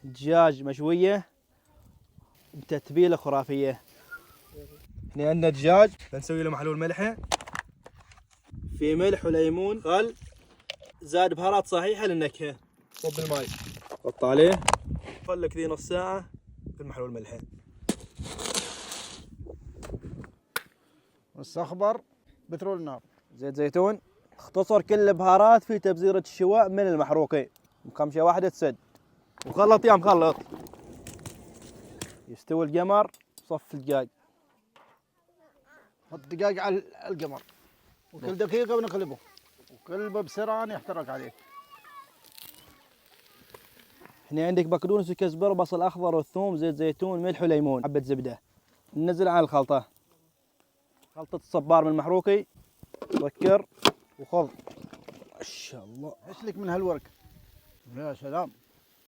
دجاج مشوية بتتبيلة خرافية. هنا عندنا دجاج بنسوي له محلول ملحه، في ملح وليمون خل، زاد بهارات صحيحة للنكهة. صب الماي، حط عليه، خلك ذي نص ساعة في المحلول ملحه. واستخبر بترول النار، زيت زيتون، اختصر كل البهارات في تبزيرة الشواء من المحروقين، مكمشة واحدة تسد. وخلط يا مخلط. يستوي القمر، صف الدجاج. حط دقاق على القمر وكل دقيقة ونقلبه، وكل بسرعة يحترق عليه. هنا عندك بقدونس وكزبره وبصل اخضر والثوم، زيت زيتون، ملح وليمون، حبة زبدة. ننزل على الخلطة، خلطة الصبار من المحروقي، سكر وخض. ما شاء الله. ايش لك من هالورك؟ يا سلام.